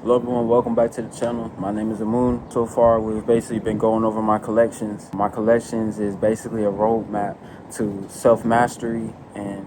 Hello everyone, welcome back to the channel. My name is Amun. So far we've basically been going over my collections. My collections is basically a roadmap to self-mastery and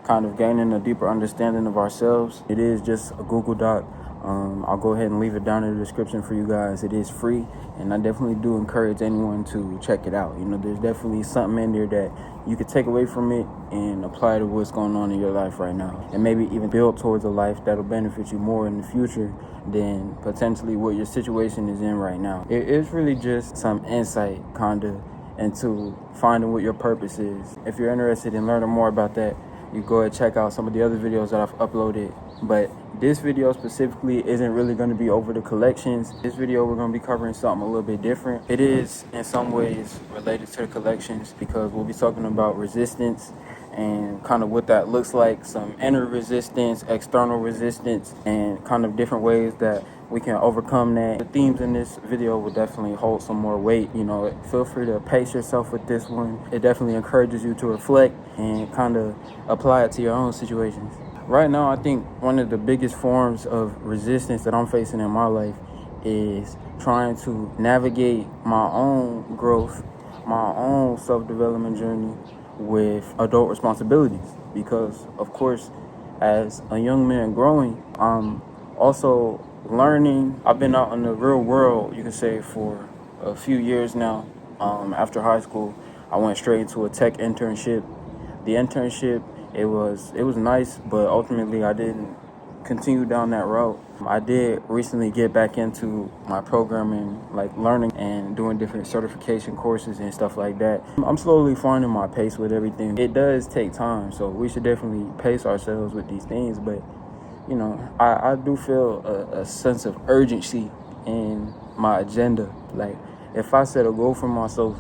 kind of gaining a deeper understanding of ourselves. It is just a Google Doc. I'll go ahead and leave it down in the description for you guys. It is free, and I definitely do encourage anyone to check it out. You know, there's definitely something in there that you could take away from it and apply to what's going on in your life right now, and maybe even build towards a life that'll benefit you more in the future than potentially what your situation is in right now. It's really just some insight kind of into finding what your purpose is. If you're interested in learning more about that, you go ahead and check out some of the other videos that I've uploaded. But this video specifically isn't really going to be over the collections. This video we're going to be covering something a little bit different. It is in some ways related to the collections because we'll be talking about resistance and kind of what that looks like, some inner resistance, external resistance, and kind of different ways that we can overcome that. The themes in this video will definitely hold some more weight. You know, feel free to pace yourself with this one. It definitely encourages you to reflect and kind of apply it to your own situations. Right now, I think one of the biggest forms of resistance that I'm facing in my life is trying to navigate my own growth, my own self-development journey with adult responsibilities. Because, of course, as a young man growing, I'm also learning. I've been out in the real world, you can say, for a few years now. After high school, I went straight into a tech internship. The internship, it was nice, but ultimately I didn't continue down that route. I did recently get back into my programming, like learning and doing different certification courses and stuff like that. I'm slowly finding my pace with everything. It does take time, so we should definitely pace ourselves with these things. But, you know, I do feel a sense of urgency in my agenda. Like, if I set a goal for myself,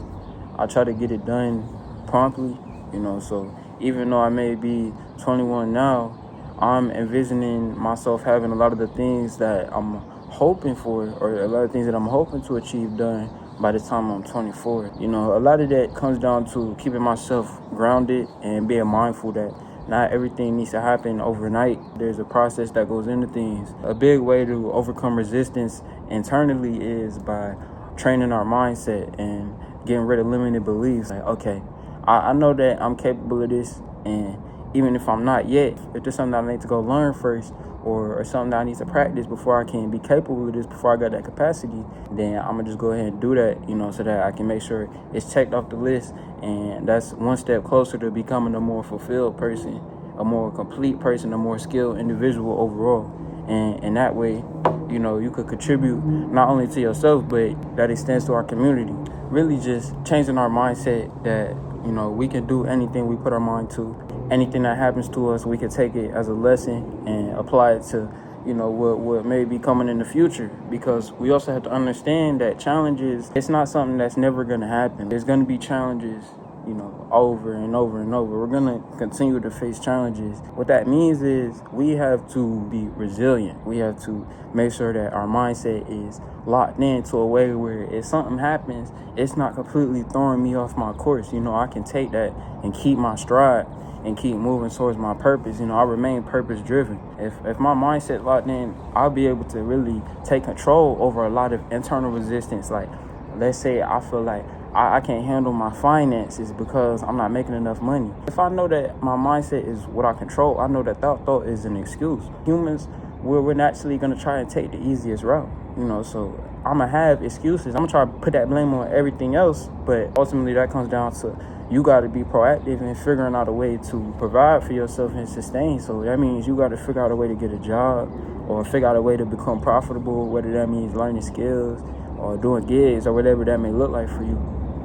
I try to get it done promptly, you know. So even though I may be 21 now, I'm envisioning myself having a lot of the things that I'm hoping for, or a lot of things that I'm hoping to achieve done by the time I'm 24. You know, a lot of that comes down to keeping myself grounded and being mindful that not everything needs to happen overnight. There's a process that goes into things. A big way to overcome resistance internally is by training our mindset and getting rid of limited beliefs. Like, okay, I know that I'm capable of this, and even if I'm not yet, if there's something that I need to go learn first, or something that I need to practice before I can be capable of this, before I got that capacity, then I'm gonna just go ahead and do that, you know, so that I can make sure it's checked off the list. And that's one step closer to becoming a more fulfilled person, a more complete person, a more skilled individual overall. And in that way, you know, you could contribute not only to yourself, but that extends to our community. Really just changing our mindset that, you know, we can do anything we put our mind to. Anything that happens to us, we can take it as a lesson and apply it to, you know, what may be coming in the future. Because we also have to understand that challenges, it's not something that's never going to happen. There's going to be challenges, you know, over and over and over. We're going to continue to face challenges. What that means is we have to be resilient. We have to make sure that our mindset is locked into a way where if something happens, it's not completely throwing me off my course. You know, I can take that and keep my stride and keep moving towards my purpose. You know, I remain purpose driven. If my mindset locked in, I'll be able to really take control over a lot of internal resistance. Like, let's say I feel like I can't handle my finances because I'm not making enough money. If I know that my mindset is what I control, I know that thought is an excuse. Humans, we're naturally going to try and take the easiest route, you know, so I'm going to have excuses. I'm going to try to put that blame on everything else, but ultimately that comes down to you got to be proactive in figuring out a way to provide for yourself and sustain. So that means you got to figure out a way to get a job or figure out a way to become profitable, whether that means learning skills or doing gigs or whatever that may look like for you.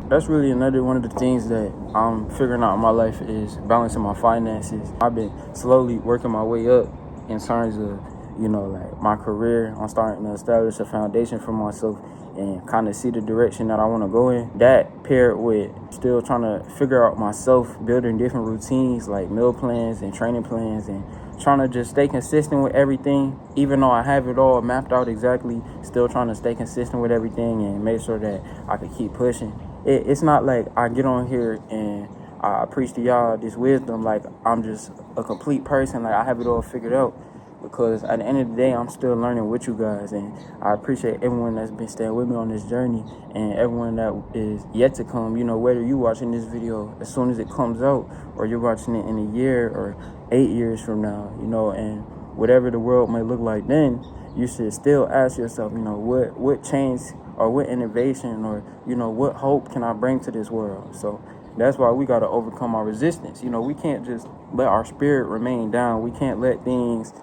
That's really another one of the things that I'm figuring out in my life is balancing my finances. I've been slowly working my way up in terms of, you know, like my career. I'm starting to establish a foundation for myself and kind of see the direction that I want to go in. That paired with still trying to figure out myself, building different routines like meal plans and training plans, and trying to just stay consistent with everything. Even though I have it all mapped out exactly, still trying to stay consistent with everything and make sure that I can keep pushing. It's not like I get on here and I preach to y'all this wisdom like I'm just a complete person, like I have it all figured out. because at the end of the day, I'm still learning with you guys, and I appreciate everyone that's been staying with me on this journey, and everyone that is yet to come. Whether you watching this video as soon as it comes out, or you're watching it in a year or 8 years from now, and whatever the world may look like then, you should still ask yourself, what change or what innovation or, what hope can I bring to this world? So that's why we got to overcome our resistance. We can't just let our spirit remain down. We can't let things,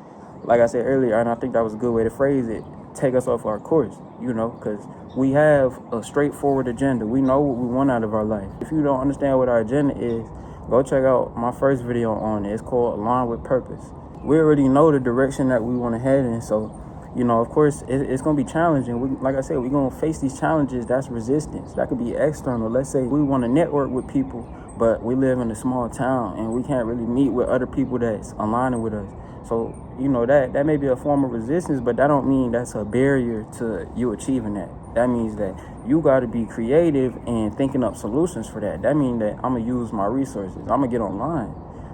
like I said earlier, and I think that was a good way to phrase it, take us off our course, because we have a straightforward agenda. We know what we want out of our life. If you don't understand what our agenda is, go check out my first video on it. It's called Align with Purpose. We already know the direction that we want to head in, so of course, it's going to be challenging. Like I said, we're going to face these challenges. That's resistance. That could be external. Let's say we want to network with people, but we live in a small town and we can't really meet with other people that's aligning with us. So, that may be a form of resistance, but that don't mean that's a barrier to you achieving that. That means that you got to be creative and thinking up solutions for that. That means that I'm going to use my resources. I'm going to get online.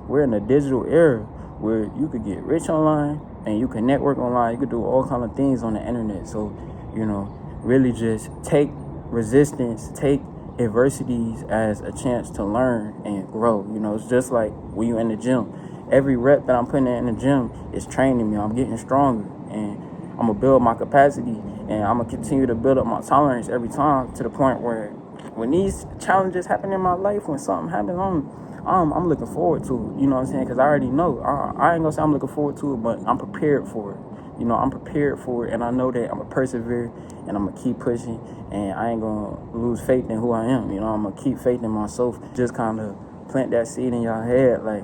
We're in a digital era where you could get rich online and you can network online. You could do all kind of things on the internet. So, really just take resistance, take adversities as a chance to learn and grow. It's just like when you're in the gym. Every rep that I'm putting in the gym is training me. I'm getting stronger, and I'm going to build my capacity, and I'm going to continue to build up my tolerance every time, to the point where when these challenges happen in my life, when something happens, I'm looking forward to it, you know what I'm saying? Because I already know. I ain't going to say I'm looking forward to it, but I'm prepared for it. I'm prepared for it, and I know that I'm going to persevere, and I'm going to keep pushing, and I ain't going to lose faith in who I am. I'm going to keep faith in myself. Just kind of plant that seed in your head, like,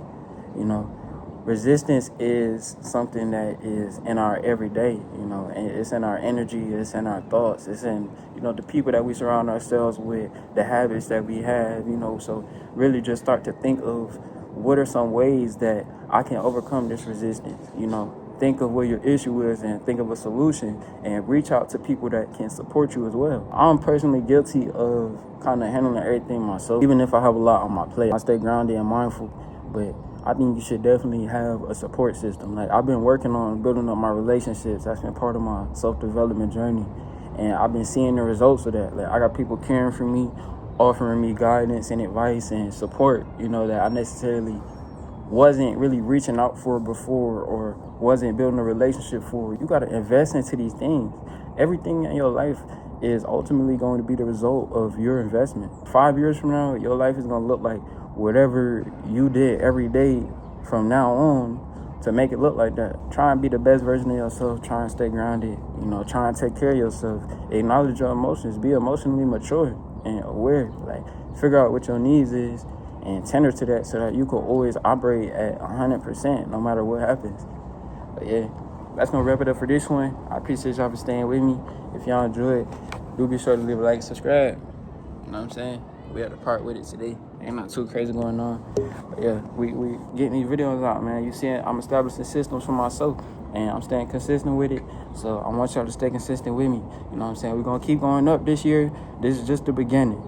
resistance is something that is in our everyday, and it's in our energy, it's in our thoughts, it's in, the people that we surround ourselves with, the habits that we have, so really just start to think of what are some ways that I can overcome this resistance, think of what your issue is and think of a solution and reach out to people that can support you as well. I'm personally guilty of kind of handling everything myself, even if I have a lot on my plate. I stay grounded and mindful, but I think you should definitely have a support system. Like, I've been working on building up my relationships. That's been part of my self-development journey. And I've been seeing the results of that. Like, I got people caring for me, offering me guidance and advice and support, that I necessarily wasn't really reaching out for before or wasn't building a relationship for. You got to invest into these things. Everything in your life is ultimately going to be the result of your investment. 5 years from now, your life is going to look like whatever you did every day from now on to make it look like that. Try and be the best version of yourself. Try and stay grounded. Try and take care of yourself. Acknowledge your emotions. Be emotionally mature and aware. Like, figure out what your needs is and tender to that so that you can always operate at 100% no matter what happens. But yeah, that's going to wrap it up for this one. I appreciate y'all for staying with me. If y'all enjoyed, do be sure to leave a like and subscribe. You know what I'm saying? We had to part with it today. Ain't not too crazy going on. But yeah, we getting these videos out, man. You see, I'm establishing systems for myself, and I'm staying consistent with it. So I want y'all to stay consistent with me. You know what I'm saying? We're going to keep going up this year. This is just the beginning.